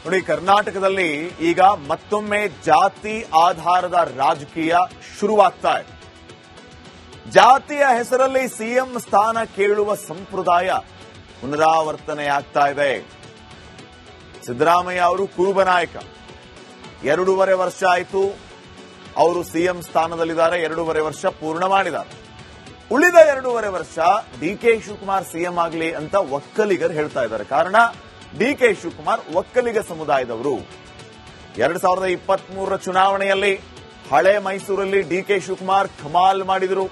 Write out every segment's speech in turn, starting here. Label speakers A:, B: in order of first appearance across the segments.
A: ನೋಡಿ, ಕರ್ನಾಟಕದಲ್ಲಿ ಈಗ ಮತ್ತೊಮ್ಮೆ ಜಾತಿ ಆಧಾರದ ರಾಜಕೀಯ ಶುರುವಾಗ್ತಾ ಇದೆ. ಜಾತಿಯ ಹೆಸರಲ್ಲಿ ಸಿಎಂ ಸ್ಥಾನ ಕೇಳುವ ಸಂಪ್ರದಾಯ ಪುನರಾವರ್ತನೆಯಾಗ್ತಾ ಇದೆ. ಸಿದ್ದರಾಮಯ್ಯ ಅವರು ಕುರುಬ ನಾಯಕ. 2.5 ವರ್ಷ ಆಯಿತು ಅವರು ಸಿಎಂ ಸ್ಥಾನದಲ್ಲಿದ್ದಾರೆ. 2.5 ವರ್ಷ ಪೂರ್ಣ ಮಾಡಿದ್ದಾರೆ. ಉಳಿದ 2.5 ವರ್ಷ ಡಿಕೆ ಶಿವಕುಮಾರ್ ಸಿಎಂ ಆಗಲಿ ಅಂತ ಒಕ್ಕಲಿಗರು ಹೇಳ್ತಾ ಇದ್ದಾರೆ. ಕಾರಣ, ಡಿಕೆ ಶಿವಕುಮಾರ್ ಒಕ್ಕಲಿಗ ಸಮುದಾಯದವರು. 2023ರ ಚುನಾವಣೆಯಲ್ಲಿ ಹಳೆ ಮೈಸೂರಲ್ಲಿ ಡಿಕೆ ಶಿವಕುಮಾರ್ ಕಮಾಲ್ ಮಾಡಿದರು.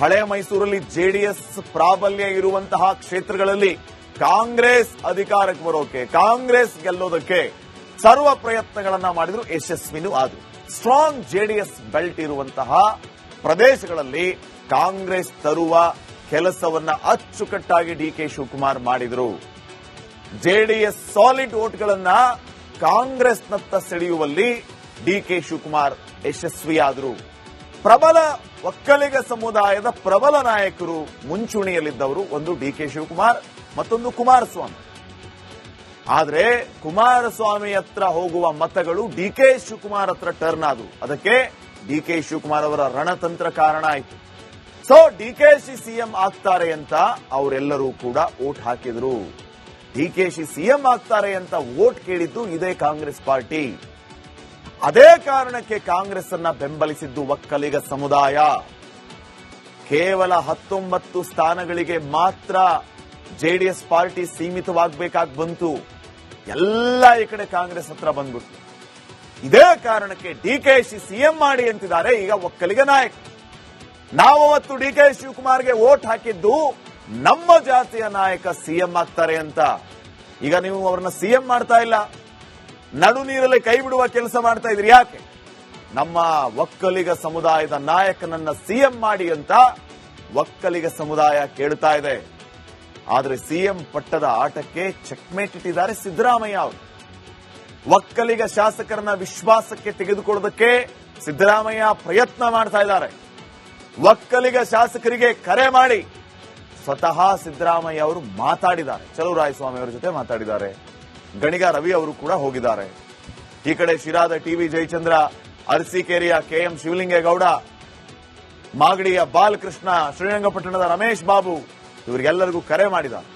A: ಹಳೆ ಮೈಸೂರಲ್ಲಿ ಜೆಡಿಎಸ್ ಪ್ರಾಬಲ್ಯ ಇರುವಂತಹ ಕ್ಷೇತ್ರಗಳಲ್ಲಿ ಕಾಂಗ್ರೆಸ್ ಅಧಿಕಾರಕ್ಕೆ ಬರೋಕೆ, ಕಾಂಗ್ರೆಸ್ ಗೆಲ್ಲೋದಕ್ಕೆ ಸರ್ವ ಪ್ರಯತ್ನಗಳನ್ನ ಮಾಡಿದ್ರು, ಯಶಸ್ವಿನೂ ಆದ್ರು. ಸ್ಟ್ರಾಂಗ್ ಜೆಡಿಎಸ್ ಬೆಲ್ಟ್ ಇರುವಂತಹ ಪ್ರದೇಶಗಳಲ್ಲಿ ಕಾಂಗ್ರೆಸ್ ತರುವ ಕೆಲಸವನ್ನ ಅಚ್ಚುಕಟ್ಟಾಗಿ ಡಿಕೆ ಶಿವಕುಮಾರ್ ಮಾಡಿದರು. ಜೆಡಿಎಸ್ ಸಾಲಿಡ್ ವೋಟ್ಗಳನ್ನ ಕಾಂಗ್ರೆಸ್ನತ್ತ ಸೆಳೆಯುವಲ್ಲಿ ಡಿಕೆ ಶಿವಕುಮಾರ್ ಯಶಸ್ವಿಯಾದರು. ಪ್ರಬಲ ಒಕ್ಕಲಿಗ ಸಮುದಾಯದ ಪ್ರಬಲ ನಾಯಕರು ಮುಂಚೂಣಿಯಲ್ಲಿದ್ದವರು ಒಂದು ಡಿಕೆ ಶಿವಕುಮಾರ್, ಮತ್ತೊಂದು ಕುಮಾರಸ್ವಾಮಿ. ಆದ್ರೆ ಕುಮಾರಸ್ವಾಮಿ ಹತ್ರ ಹೋಗುವ ಮತಗಳು ಡಿಕೆ ಶಿವಕುಮಾರ್ ಹತ್ರ ಟರ್ನ್ ಆದವು. ಅದಕ್ಕೆ ಡಿಕೆ ಶಿವಕುಮಾರ್ ಅವರ ರಣತಂತ್ರ ಕಾರಣ ಆಯಿತು. ಸೊ ಡಿಕೆಶಿ ಸಿಎಂ ಆಗ್ತಾರೆ ಅಂತ ಅವರೆಲ್ಲರೂ ಕೂಡ ವೋಟ್ ಹಾಕಿದ್ರು. ಡಿಕೆಶಿ ಸಿಎಂ ಆಗ್ತಾರೆ ಅಂತ ವೋಟ್ ಕೇಳಿದ್ದು ಇದೇ ಕಾಂಗ್ರೆಸ್ ಪಾರ್ಟಿ. ಅದೇ ಕಾರಣಕ್ಕೆ ಕಾಂಗ್ರೆಸ್ ಅನ್ನ ಬೆಂಬಲಿಸಿದ್ದು ಒಕ್ಕಲಿಗ ಸಮುದಾಯ. ಕೇವಲ 19 ಸ್ಥಾನಗಳಿಗೆ ಮಾತ್ರ ಜೆಡಿಎಸ್ ಪಾರ್ಟಿ ಸೀಮಿತವಾಗಬೇಕಾಗಿ ಬಂತು. ಎಲ್ಲ ಈ ಕಡೆ ಕಾಂಗ್ರೆಸ್ ಹತ್ರ ಬಂದ್ಬಿಟ್ಟು. ಇದೇ ಕಾರಣಕ್ಕೆ ಡಿಕೆಶಿ ಸಿಎಂ ಮಾಡಿ ಅಂತಿದ್ದಾರೆ ಈಗ ಒಕ್ಕಲಿಗ ನಾಯಕ. ನಾವವತ್ತು ಡಿಕೆ ಶಿವಕುಮಾರ್ಗೆ ವೋಟ್ ಹಾಕಿದ್ದು ನಮ್ಮ ಜಾತಿಯ ನಾಯಕ ಸಿಎಂ ಆಗ್ತಾರೆ ಅಂತ. ಈಗ ನೀವು ಅವ್ರನ್ನ ಸಿಎಂ ಮಾಡ್ತಾ ಇಲ್ಲ, ನಡು ನೀರಲ್ಲಿ ಕೈ ಬಿಡುವ ಕೆಲಸ ಮಾಡ್ತಾ ಇದ್ರಿ. ಯಾಕೆ? ನಮ್ಮ ಒಕ್ಕಲಿಗ ಸಮುದಾಯದ ನಾಯಕನನ್ನ ಸಿಎಂ ಮಾಡಿ ಅಂತ ಒಕ್ಕಲಿಗ ಸಮುದಾಯ ಕೇಳ್ತಾ ಇದೆ. ಆದರೆ ಸಿಎಂ ಪಟ್ಟದ ಆಟಕ್ಕೆ ಚೆಕ್ಮೇಟ್ ಇಟ್ಟಿದ್ದಾರೆ ಸಿದ್ದರಾಮಯ್ಯ ಅವರು. ಒಕ್ಕಲಿಗ ಶಾಸಕರನ್ನ ವಿಶ್ವಾಸಕ್ಕೆ ತೆಗೆದುಕೊಳ್ಳೋದಕ್ಕೆ ಸಿದ್ದರಾಮಯ್ಯ ಪ್ರಯತ್ನ ಮಾಡ್ತಾ ಇದ್ದಾರೆ. ಒಕ್ಕಲಿಗ ಶಾಸಕರಿಗೆ ಕರೆ ಮಾಡಿ ಸ್ವತಃ ಸಿದ್ದರಾಮಯ್ಯ ಅವರು ಮಾತಾಡಿದ್ದಾರೆ. ಚಲುವರಾಯಸ್ವಾಮಿ ಅವರ ಜೊತೆ ಮಾತಾಡಿದ್ದಾರೆ. ಗಣಿಗ ರವಿ ಅವರು ಕೂಡ ಹೋಗಿದ್ದಾರೆ. ಈ ಕಡೆ ಶಿರಾದ ಟಿವಿ ಜಯಚಂದ್ರ, ಅರಸೀಕೆರೆಯ ಕೆಎಂ ಶಿವಲಿಂಗೇಗೌಡ, ಮಾಗಡಿಯ ಬಾಲಕೃಷ್ಣ, ಶ್ರೀರಂಗಪಟ್ಟಣದ ರಮೇಶ್ ಬಾಬು, ಇವರಿಗೆಲ್ಲರಿಗೂ ಕರೆ ಮಾಡಿದ್ದಾರೆ.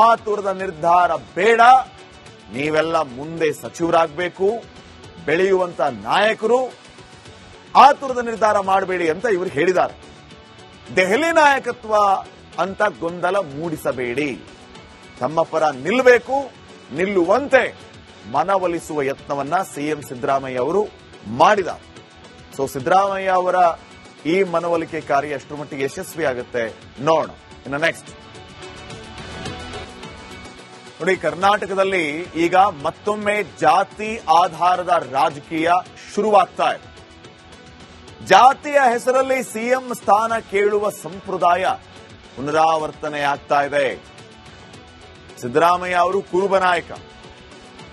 A: ಆತುರದ ನಿರ್ಧಾರ ಬೇಡ, ನೀವೆಲ್ಲ ಮುಂದೆ ಸಚಿವರಾಗಬೇಕು, ಬೆಳೆಯುವಂತ ನಾಯಕರು, ಆತುರದ ನಿರ್ಧಾರ ಮಾಡಬೇಡಿ ಅಂತ ಇವರು ಹೇಳಿದ್ದಾರೆ. ದೆಹಲಿ ನಾಯಕತ್ವ ಅಂತ ಗೊಂದಲ ಮೂಡಿಸಬೇಡಿ, ತಮ್ಮ ಪರ ನಿಲ್ಲಬೇಕು, ನಿಲ್ಲುವಂತೆ ಮನವೊಲಿಸುವ ಯತ್ನವನ್ನ ಸಿಎಂ ಸಿದ್ದರಾಮಯ್ಯ ಅವರು ಮಾಡಿದ್ದಾರೆ. ಸೊ ಸಿದ್ದರಾಮಯ್ಯ ಅವರ ಈ ಮನವೊಲಿಕೆ ಕಾರ್ಯ ಎಷ್ಟರ ಮಟ್ಟಿಗೆ ಯಶಸ್ವಿಯಾಗುತ್ತೆ ನೋಡೋಣ. ಇನ್ನು ನೆಕ್ಸ್ಟ್ ನೋಡಿ, ಕರ್ನಾಟಕದಲ್ಲಿ ಈಗ ಮತ್ತೊಮ್ಮೆ ಜಾತಿ ಆಧಾರದ ರಾಜಕೀಯ ಶುರುವಾಗ್ತಾ ಇದೆ. ಜಾತಿಯ ಹೆಸರಲ್ಲಿ ಸಿಎಂ ಸ್ಥಾನ ಕೇಳುವ ಸಂಪ್ರದಾಯ ಪುನರಾವರ್ತನೆಯಾಗ್ತಾ ಇದೆ. ಸಿದ್ದರಾಮಯ್ಯ ಅವರು ಕುರುಬ ನಾಯಕ.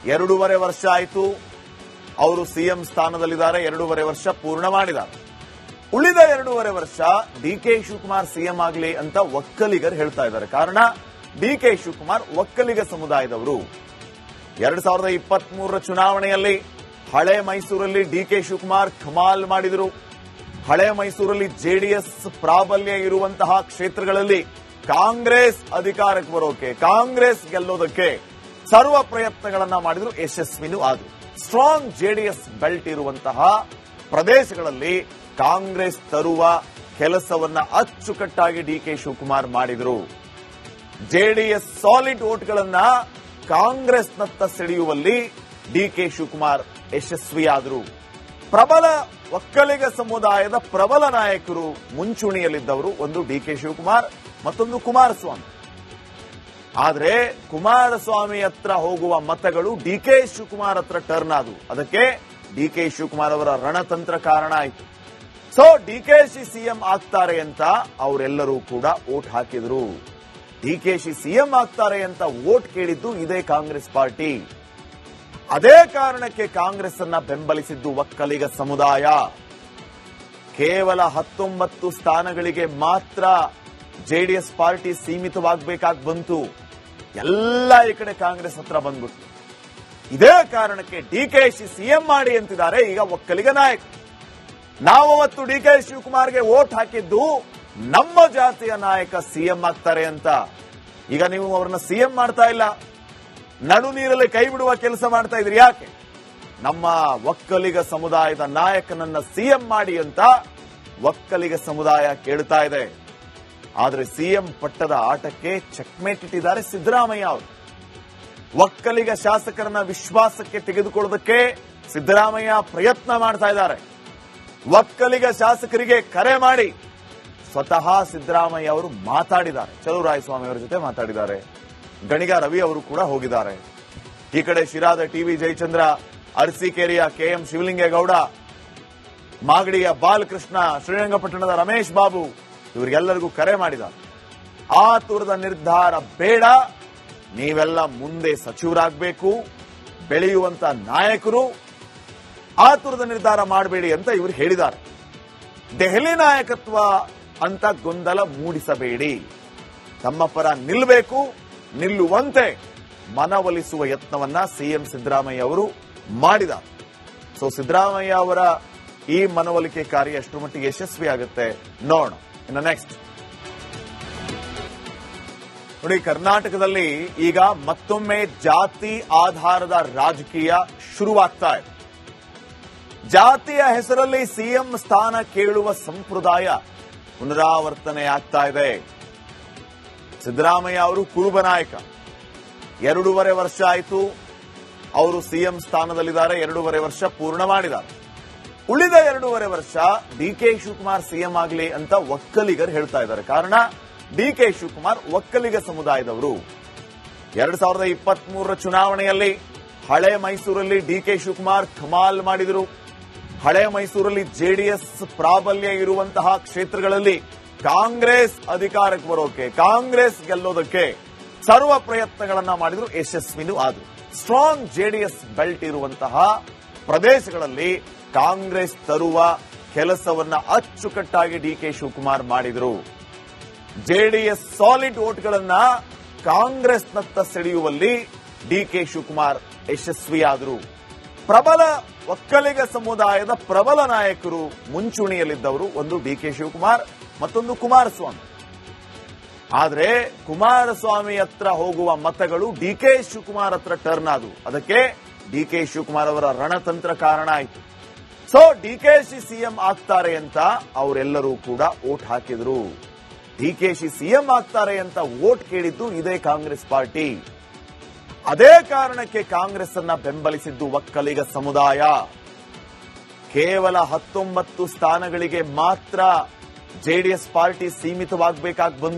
A: 2.5 ವರ್ಷ ಆಯಿತು ಅವರು ಸಿಎಂ ಸ್ಥಾನದಲ್ಲಿದ್ದಾರೆ. 2.5 ವರ್ಷ ಪೂರ್ಣ ಮಾಡಿದ್ದಾರೆ. ಉಳಿದ 2.5 ವರ್ಷ ಡಿಕೆ ಶಿವಕುಮಾರ್ ಸಿಎಂ ಆಗಲಿ ಅಂತ ಒಕ್ಕಲಿಗರು ಹೇಳ್ತಾ ಇದ್ದಾರೆ. ಕಾರಣ, ಡಿಕೆ ಶಿವಕುಮಾರ್ ಒಕ್ಕಲಿಗ ಸಮುದಾಯದವರು. 2023ರ ಚುನಾವಣೆಯಲ್ಲಿ ಹಳೆ ಮೈಸೂರಲ್ಲಿ ಡಿಕೆ ಶಿವಕುಮಾರ್ ಕಮಾಲ್ ಮಾಡಿದರು. ಹಳೆ ಮೈಸೂರಲ್ಲಿ ಜೆಡಿಎಸ್ ಪ್ರಾಬಲ್ಯ ಇರುವಂತಹ ಕ್ಷೇತ್ರಗಳಲ್ಲಿ ಕಾಂಗ್ರೆಸ್ ಅಧಿಕಾರಕ್ಕೆ ಬರೋಕೆ, ಕಾಂಗ್ರೆಸ್ ಗೆಲ್ಲೋದಕ್ಕೆ ಸರ್ವ ಪ್ರಯತ್ನಗಳನ್ನ ಮಾಡಿದ್ರು, ಯಶಸ್ವಿನೂ ಆದ್ರು. ಸ್ಟ್ರಾಂಗ್ ಜೆಡಿಎಸ್ ಬೆಲ್ಟ್ ಇರುವಂತಹ ಪ್ರದೇಶಗಳಲ್ಲಿ ಕಾಂಗ್ರೆಸ್ ತರುವ ಕೆಲಸವನ್ನ ಅಚ್ಚುಕಟ್ಟಾಗಿ ಡಿಕೆ ಶಿವಕುಮಾರ್ ಮಾಡಿದರು. ಜೆಡಿಎಸ್ ಸಾಲಿಡ್ ವೋಟ್ಗಳನ್ನ ಕಾಂಗ್ರೆಸ್ನತ್ತ ಸೆಳೆಯುವಲ್ಲಿ ಡಿಕೆ ಶಿವಕುಮಾರ್ ಯಶಸ್ವಿಯಾದರು. ಪ್ರಬಲ ಒಕ್ಕಲಿಗ ಸಮುದಾಯದ ಪ್ರಬಲ ನಾಯಕರು ಮುಂಚೂಣಿಯಲ್ಲಿದ್ದವರು ಒಂದು ಡಿಕೆ ಶಿವಕುಮಾರ್, ಮತ್ತೊಂದು ಕುಮಾರಸ್ವಾಮಿ. ಆದ್ರೆ ಕುಮಾರಸ್ವಾಮಿ ಹತ್ರ ಹೋಗುವ ಮತಗಳು ಡಿಕೆ ಶಿವಕುಮಾರ್ ಹತ್ರ ಟರ್ನ್ ಆದವು. ಅದಕ್ಕೆ ಡಿಕೆ ಶಿವಕುಮಾರ್ ಅವರ ರಣತಂತ್ರ ಕಾರಣ ಆಯಿತು. ಸೊ ಡಿಕೆಶಿ ಸಿಎಂ ಆಗ್ತಾರೆ ಅಂತ ಅವರೆಲ್ಲರೂ ಕೂಡ ವೋಟ್ ಹಾಕಿದ್ರು. ಡಿಕೆಶಿ ಸಿಎಂ ಆಗ್ತಾರೆ ಅಂತ ವೋಟ್ ಕೇಳಿದ್ದು ಇದೇ ಕಾಂಗ್ರೆಸ್ ಪಾರ್ಟಿ. ಅದೇ ಕಾರಣಕ್ಕೆ ಕಾಂಗ್ರೆಸ್ ಅನ್ನ ಬೆಂಬಲಿಸಿದ್ದು ಒಕ್ಕಲಿಗ ಸಮುದಾಯ. ಕೇವಲ 19 ಸ್ಥಾನಗಳಿಗೆ ಮಾತ್ರ ಜೆಡಿಎಸ್ ಪಾರ್ಟಿ ಸೀಮಿತವಾಗಬೇಕಾಗಿ ಬಂತು. ಎಲ್ಲ ಈ ಕಡೆ ಕಾಂಗ್ರೆಸ್ ಹತ್ರ ಬಂದ್ಬಿಟ್ಟು. ಇದೇ ಕಾರಣಕ್ಕೆ ಡಿಕೆಶಿ ಸಿಎಂ ಮಾಡಿ ಅಂತಿದ್ದಾರೆ ಈಗ ಒಕ್ಕಲಿಗ ನಾಯಕ. ನಾವವತ್ತು ಡಿಕೆ ಶಿವಕುಮಾರ್ಗೆ ವೋಟ್ ಹಾಕಿದ್ದು ನಮ್ಮ ಜಾತಿಯ ನಾಯಕ ಸಿಎಂ ಆಗ್ತಾರೆ ಅಂತ. ಈಗ ನೀವು ಅವರನ್ನ ಸಿಎಂ ಮಾಡ್ತಾ ಇಲ್ಲ, ನಡು ನೀರಲ್ಲಿ ಕೈ ಬಿಡುವ ಕೆಲಸ ಮಾಡ್ತಾ ಇದ್ರಿ. ಯಾಕೆ? ನಮ್ಮ ಒಕ್ಕಲಿಗ ಸಮುದಾಯದ ನಾಯಕನನ್ನ ಸಿಎಂ ಮಾಡಿ ಅಂತ ಒಕ್ಕಲಿಗ ಸಮುದಾಯ ಕೇಳ್ತಾ ಇದೆ. ಆದ್ರೆ ಸಿಎಂ ಪಟ್ಟದ ಆಟಕ್ಕೆ ಚೆಕ್ಮೇಟ್ ಇಟ್ಟಿದ್ದಾರೆ ಸಿದ್ದರಾಮಯ್ಯ ಅವರು. ಒಕ್ಕಲಿಗ ಶಾಸಕರನ್ನ ವಿಶ್ವಾಸಕ್ಕೆ ತೆಗೆದುಕೊಳ್ಳೋದಕ್ಕೆ ಸಿದ್ದರಾಮಯ್ಯ ಪ್ರಯತ್ನ ಮಾಡ್ತಾ ಇದ್ದಾರೆ. ಒಕ್ಕಲಿಗ ಶಾಸಕರಿಗೆ ಕರೆ ಮಾಡಿ ಸ್ವತಃ ಸಿದ್ದರಾಮಯ್ಯ ಅವರು ಮಾತಾಡಿದ್ದಾರೆ. ಚಲುವರಾಯಸ್ವಾಮಿ ಅವರ ಜೊತೆ ಮಾತಾಡಿದ್ದಾರೆ. ಗಣಿಗ ರವಿ ಅವರು ಕೂಡ ಹೋಗಿದ್ದಾರೆ. ಈ ಕಡೆ ಶಿರಾದ ಟಿವಿ ಜಯಚಂದ್ರ, ಅರಸೀಕೆರೆಯ ಕೆಎಂ ಶಿವಲಿಂಗೇಗೌಡ, ಮಾಗಡಿಯ ಬಾಲಕೃಷ್ಣ, ಶ್ರೀರಂಗಪಟ್ಟಣದ ರಮೇಶ್ ಬಾಬು ಇವರಿಗೆಲ್ಲರಿಗೂ ಕರೆ ಮಾಡಿದ್ದಾರೆ. ಆತುರದ ನಿರ್ಧಾರ ಬೇಡ, ನೀವೆಲ್ಲ ಮುಂದೆ ಸಚಿವರಾಗಬೇಕು, ಬೆಳೆಯುವಂತ ನಾಯಕರು, ಆತುರದ ನಿರ್ಧಾರ ಮಾಡಬೇಡಿ ಅಂತ ಇವರು ಹೇಳಿದ್ದಾರೆ. ದೆಹಲಿ ನಾಯಕತ್ವ ಅಂತ ಗೊಂದಲ ಮೂಡಿಸಬೇಡಿ, ತಮ್ಮ ಪರ ನಿಲ್ಲಬೇಕು, ನಿಲ್ಲುವಂತೆ ಮನವೊಲಿಸುವ ಯತ್ನವನ್ನ ಸಿಎಂ ಸಿದ್ದರಾಮಯ್ಯ ಅವರು ಮಾಡಿದ್ದಾರೆ. ಸೊ ಸಿದ್ದರಾಮಯ್ಯ ಅವರ ಈ ಮನವೊಲಿಕೆ ಕಾರ್ಯ ಎಷ್ಟರ ಮಟ್ಟಿಗೆ ಯಶಸ್ವಿ ಆಗುತ್ತೆ ನೋಡೋಣ. ಇನ್ನು ನೆಕ್ಸ್ಟ್ ನೋಡಿ, ಕರ್ನಾಟಕದಲ್ಲಿ ಈಗ ಮತ್ತೊಮ್ಮೆ ಜಾತಿ ಆಧಾರದ ರಾಜಕೀಯ ಶುರುವಾಗ್ತಾ ಇದೆ. ಜಾತಿಯ ಹೆಸರಲ್ಲಿ ಸಿಎಂ ಸ್ಥಾನ ಕೇಳುವ ಸಂಪ್ರದಾಯ ಪುನರಾವರ್ತನೆಯಾಗ್ತಾ ಇದೆ. ಸಿದ್ದರಾಮಯ್ಯ ಅವರು ಕುರುಬ ನಾಯಕ, 2.5 ವರ್ಷ ಆಯಿತು ಅವರು ಸಿಎಂ ಸ್ಥಾನದಲ್ಲಿದ್ದಾರೆ. 2.5 ವರ್ಷ ಪೂರ್ಣ ಮಾಡಿದ್ದಾರೆ. ಉಳಿದ 2.5 ವರ್ಷ ಡಿಕೆ ಶಿವಕುಮಾರ್ ಸಿಎಂ ಆಗಲಿ ಅಂತ ಒಕ್ಕಲಿಗರು ಹೇಳ್ತಾ ಇದ್ದಾರೆ. ಕಾರಣ, ಡಿಕೆ ಶಿವಕುಮಾರ್ ಒಕ್ಕಲಿಗ ಸಮುದಾಯದವರು. 2023 ಚುನಾವಣೆಯಲ್ಲಿ ಹಳೆ ಮೈಸೂರಲ್ಲಿ ಡಿಕೆ ಶಿವಕುಮಾರ್ ಕಮಾಲ್ ಮಾಡಿದರು. ಹಳೆ ಮೈಸೂರಲ್ಲಿ ಜೆಡಿಎಸ್ ಪ್ರಾಬಲ್ಯ ಇರುವಂತಹ ಕ್ಷೇತ್ರಗಳಲ್ಲಿ ಕಾಂಗ್ರೆಸ್ ಅಧಿಕಾರಕ್ಕೆ ಬರೋಕೆ, ಕಾಂಗ್ರೆಸ್ ಗೆಲ್ಲೋದಕ್ಕೆ ಸರ್ವ ಪ್ರಯತ್ನಗಳನ್ನ ಮಾಡಿದ್ರು, ಯಶಸ್ವಿನೂ ಆದ್ರು. ಸ್ಟ್ರಾಂಗ್ ಜೆಡಿಎಸ್ ಬೆಲ್ಟ್ ಇರುವಂತಹ ಪ್ರದೇಶಗಳಲ್ಲಿ ಕಾಂಗ್ರೆಸ್ ತರುವ ಕೆಲಸವನ್ನ ಅಚ್ಚುಕಟ್ಟಾಗಿ ಡಿಕೆ ಶಿವಕುಮಾರ್ ಮಾಡಿದರು. ಜೆಡಿಎಸ್ ಸಾಲಿಡ್ ವೋಟ್ಗಳನ್ನ ಕಾಂಗ್ರೆಸ್ನತ್ತ ಸೆಳೆಯುವಲ್ಲಿ ಡಿಕೆ ಶಿವಕುಮಾರ್ ಯಶಸ್ವಿಯಾದರು. ಪ್ರಬಲ ಒಕ್ಕಲಿಗ ಸಮುದಾಯದ ಪ್ರಬಲ ನಾಯಕರು ಮುಂಚೂಣಿಯಲ್ಲಿದ್ದವರು ಒಂದು ಡಿಕೆ ಶಿವಕುಮಾರ್, ಮತ್ತೊಂದು ಕುಮಾರಸ್ವಾಮಿ. ಆದ್ರೆ ಕುಮಾರಸ್ವಾಮಿ ಹತ್ರ ಹೋಗುವ ಮತಗಳು ಡಿಕೆ ಶಿವಕುಮಾರ್ ಹತ್ರ ಟರ್ನ್ ಆದವು. ಅದಕ್ಕೆ ಡಿಕೆ ಶಿವಕುಮಾರ್ ಅವರ ರಣತಂತ್ರ ಕಾರಣ ಆಯಿತು. ಸೊ ಡಿಕೆಶಿ ಸಿಎಂ ಆಗ್ತಾರೆ ಅಂತ ಅವರೆಲ್ಲರೂ ಕೂಡ ವೋಟ್ ಹಾಕಿದ್ರು. ಡಿಕೆಶಿ ಸಿಎಂ ಆಗ್ತಾರೆ ಅಂತ ವೋಟ್ ಕೇಳಿದ್ದು ಇದೇ ಕಾಂಗ್ರೆಸ್ ಪಾರ್ಟಿ. ಅದೇ ಕಾರಣಕ್ಕೆ ಕಾಂಗ್ರೆಸ್ ಅನ್ನ ಬೆಂಬಲಿಸಿದ್ದು ಒಕ್ಕಲಿಗ ಸಮುದಾಯ. ಕೇವಲ 19 ಸ್ಥಾನಗಳಿಗೆ ಮಾತ್ರ ಜೆಡಿಎಸ್ ಪಾರ್ಟಿ ಸೀಮಿತವಾಗಬೇಕಾಗಿ ಬಂತು.